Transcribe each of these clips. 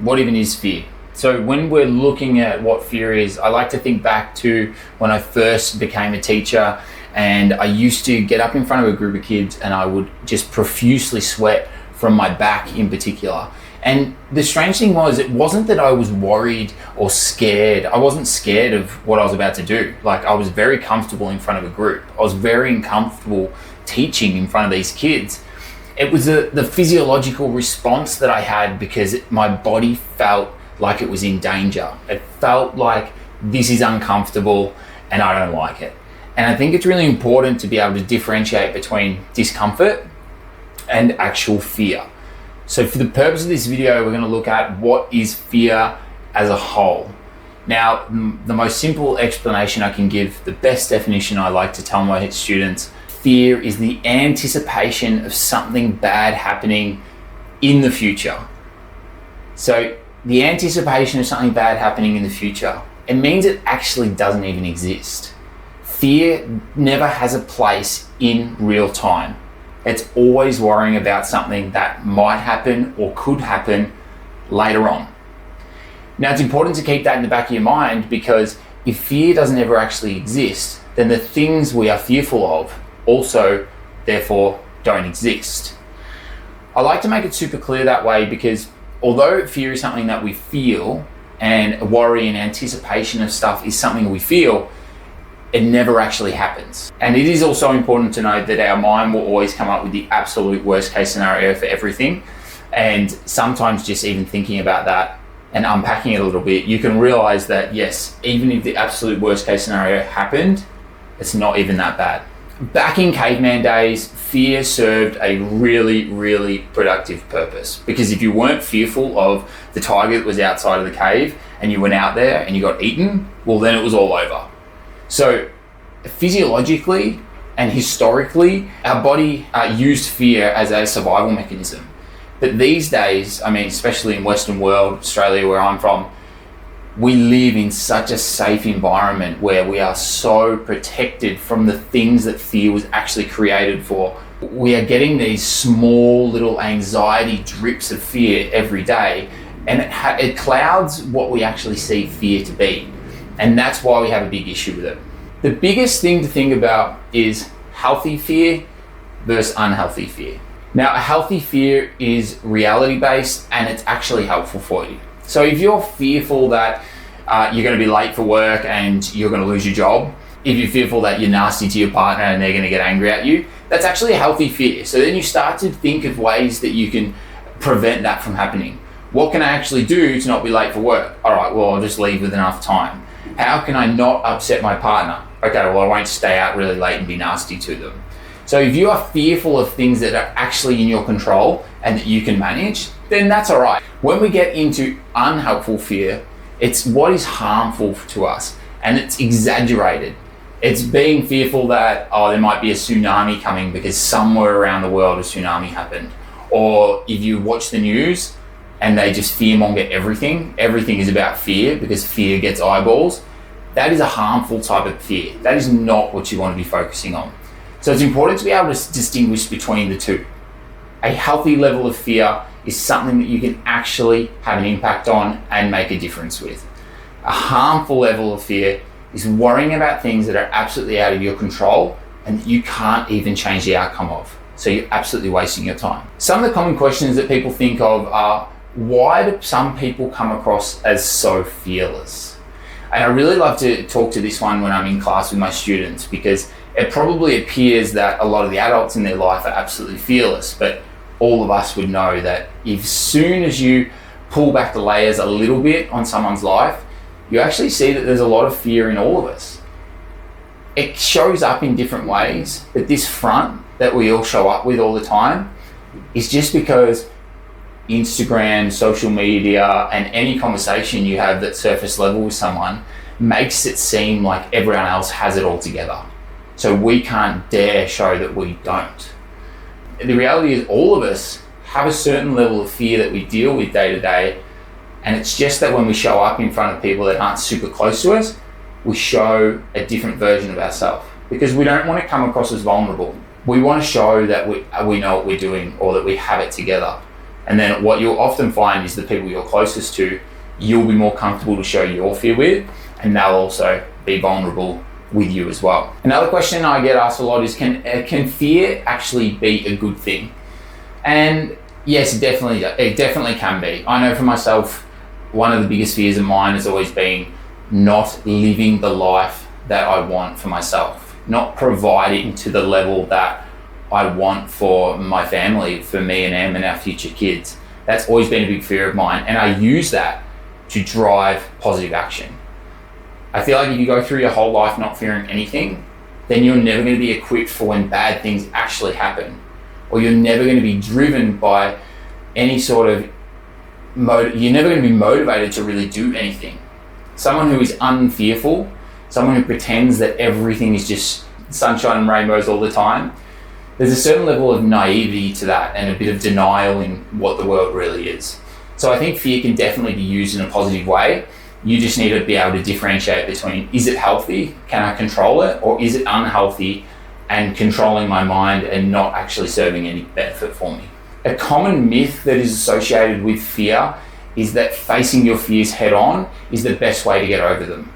What even is fear? So when we're looking at what fear is, I like to think back to when I first became a teacher, and I used to get up in front of a group of kids and I would just profusely sweat from my back in particular. And the strange thing was, it wasn't that I was worried or scared. I wasn't scared of what I was about to do. Like, I was very comfortable in front of a group. I was very uncomfortable teaching in front of these kids. It was the physiological response that I had because my body felt like it was in danger. It felt like this is uncomfortable and I don't like it. And I think it's really important to be able to differentiate between discomfort and actual fear. So for the purpose of this video, we're going to look at what is fear as a whole. Now, the most simple explanation I can give, the best definition I like to tell my students, fear is the anticipation of something bad happening in the future. So the anticipation of something bad happening in the future, it means it actually doesn't even exist. Fear never has a place in real time. It's always worrying about something that might happen or could happen later on. Now, it's important to keep that in the back of your mind, because if fear doesn't ever actually exist, then the things we are fearful of also, therefore, don't exist. I like to make it super clear that way, because although fear is something that we feel, and worry and anticipation of stuff is something we feel, it never actually happens. And it is also important to note that our mind will always come up with the absolute worst case scenario for everything. And sometimes just even thinking about that and unpacking it a little bit, you can realize that yes, even if the absolute worst case scenario happened, it's not even that bad. Back in caveman days, fear served a really, really productive purpose, because if you weren't fearful of the tiger that was outside of the cave and you went out there and you got eaten, well, then it was all over. So physiologically and historically, our body used fear as a survival mechanism. But these days, I mean, especially in Western world, Australia, where I'm from, we live in such a safe environment where we are so protected from the things that fear was actually created for. We are getting these small little anxiety drips of fear every day, and it clouds what we actually see fear to be. And that's why we have a big issue with it. The biggest thing to think about is healthy fear versus unhealthy fear. Now, a healthy fear is reality-based and it's actually helpful for you. So if you're fearful that you're going to be late for work and you're going to lose your job, if you're fearful that you're nasty to your partner and they're going to get angry at you, that's actually a healthy fear. So then you start to think of ways that you can prevent that from happening. What can I actually do to not be late for work? All right, well, I'll just leave with enough time. How can I not upset my partner? Okay, well, I won't stay out really late and be nasty to them. So if you are fearful of things that are actually in your control and that you can manage, then that's all right. When we get into unhelpful fear, it's what is harmful to us, and it's exaggerated. It's being fearful that, oh, there might be a tsunami coming because somewhere around the world a tsunami happened. Or if you watch the news and they just fearmonger everything is about fear because fear gets eyeballs. That is a harmful type of fear. That is not what you want to be focusing on. So it's important to be able to distinguish between the two. A healthy level of fear is something that you can actually have an impact on and make a difference with. A harmful level of fear is worrying about things that are absolutely out of your control and that you can't even change the outcome of. So you're absolutely wasting your time. Some of the common questions that people think of are, why do some people come across as so fearless? And I really love to talk to this one when I'm in class with my students, because it probably appears that a lot of the adults in their life are absolutely fearless, but all of us would know that as soon as you pull back the layers a little bit on someone's life, you actually see that there's a lot of fear in all of us. It shows up in different ways, but this front that we all show up with all the time is just because Instagram, social media, and any conversation you have that's surface level with someone makes it seem like everyone else has it all together. So we can't dare show that we don't. The reality is all of us have a certain level of fear that we deal with day to day, and it's just that when we show up in front of people that aren't super close to us, we show a different version of ourselves because we don't want to come across as vulnerable. We want to show that we know what we're doing or that we have it together. And then what you'll often find is the people you're closest to, you'll be more comfortable to show your fear with, and they'll also be vulnerable with you as well. Another question I get asked a lot is, can fear actually be a good thing? And yes, it definitely can be. I know for myself, one of the biggest fears of mine has always been not living the life that I want for myself, not providing to the level that I want for my family, for me and Em and our future kids. That's always been a big fear of mine, and I use that to drive positive action. I feel like if you go through your whole life not fearing anything, then you're never going to be equipped for when bad things actually happen, or you're never going to be driven by any sort of you're never going to be motivated to really do anything. Someone who is unfearful, someone who pretends that everything is just sunshine and rainbows all the time, there's a certain level of naivety to that and a bit of denial in what the world really is. So I think fear can definitely be used in a positive way. You just need to be able to differentiate between, is it healthy, can I control it, or is it unhealthy and controlling my mind and not actually serving any benefit for me? A common myth that is associated with fear is that facing your fears head on is the best way to get over them.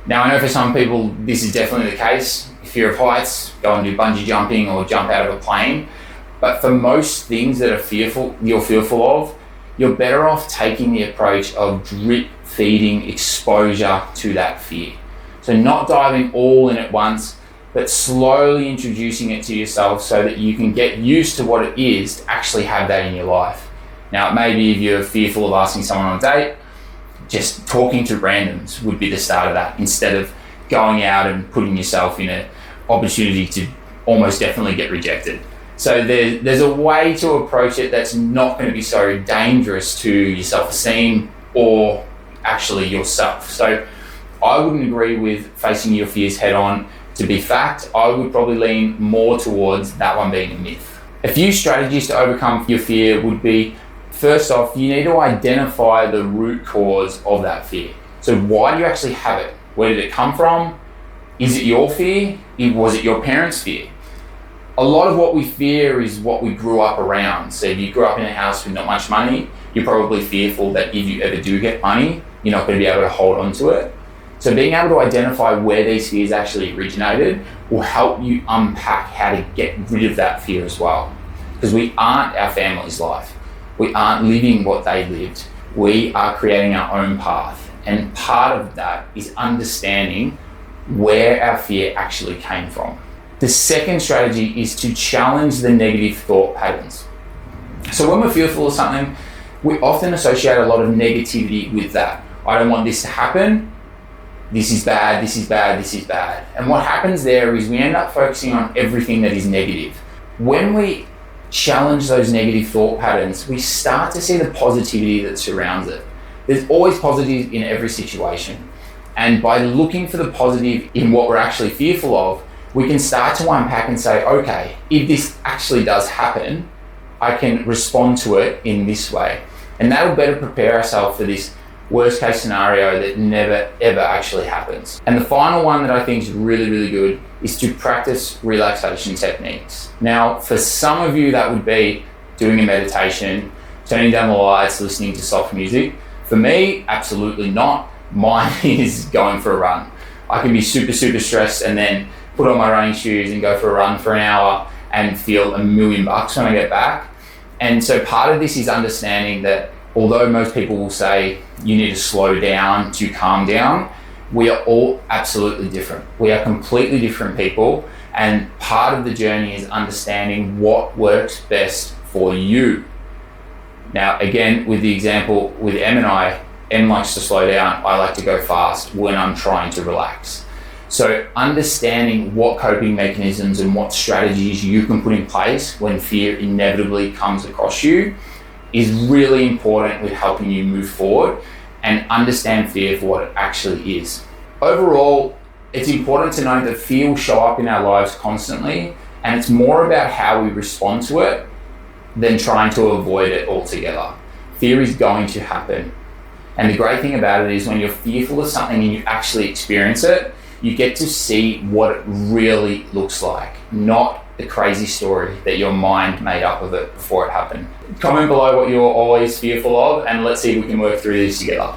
Now, I know for some people this is definitely the case. Fear of heights, go and do bungee jumping or jump out of a plane. But for most things that you're fearful of, you're better off taking the approach of drip feeding exposure to that fear. So not diving all in at once, but slowly introducing it to yourself so that you can get used to what it is to actually have that in your life. Now, maybe if you're fearful of asking someone on a date, just talking to randoms would be the start of that, instead of going out and putting yourself in an opportunity to almost definitely get rejected. So there's a way to approach it that's not going to be so dangerous to your self-esteem or actually yourself. So I wouldn't agree with facing your fears head on to be fact. I would probably lean more towards that one being a myth. A few strategies to overcome your fear would be, first off, you need to identify the root cause of that fear. So why do you actually have it? Where did it come from? Is it your fear? Was it your parents' fear? A lot of what we fear is what we grew up around. So if you grew up in a house with not much money, you're probably fearful that if you ever do get money, you're not going to be able to hold on to it. So being able to identify where these fears actually originated will help you unpack how to get rid of that fear as well. Because we aren't our family's life. We aren't living what they lived. We are creating our own path. And part of that is understanding where our fear actually came from. The second strategy is to challenge the negative thought patterns. So when we're fearful of something, we often associate a lot of negativity with that. I don't want this to happen. This is bad, this is bad, this is bad. And what happens there is we end up focusing on everything that is negative. When we challenge those negative thought patterns, we start to see the positivity that surrounds it. There's always positive in every situation. And by looking for the positive in what we're actually fearful of, we can start to unpack and say, okay, if this actually does happen, I can respond to it in this way. And that'll better prepare ourselves for this worst case scenario that never ever actually happens. And the final one that I think is really, really good is to practice relaxation techniques. Now, for some of you, that would be doing a meditation, turning down the lights, listening to soft music. For me, absolutely not. Mine is going for a run. I can be super, super stressed and then put on my running shoes and go for a run for an hour and feel $1,000,000 when I get back. And so part of this is understanding that although most people will say you need to slow down to calm down, we are all absolutely different. We are completely different people. And part of the journey is understanding what works best for you. Now, again, with the example with Em and I, Em likes to slow down. I like to go fast when I'm trying to relax. So understanding what coping mechanisms and what strategies you can put in place when fear inevitably comes across you is really important with helping you move forward and understand fear for what it actually is. Overall, it's important to know that fear will show up in our lives constantly, and it's more about how we respond to it than trying to avoid it altogether. Fear is going to happen. And the great thing about it is when you're fearful of something and you actually experience it, you get to see what it really looks like, not the crazy story that your mind made up of it before it happened. Comment below what you're always fearful of, and let's see if we can work through this together.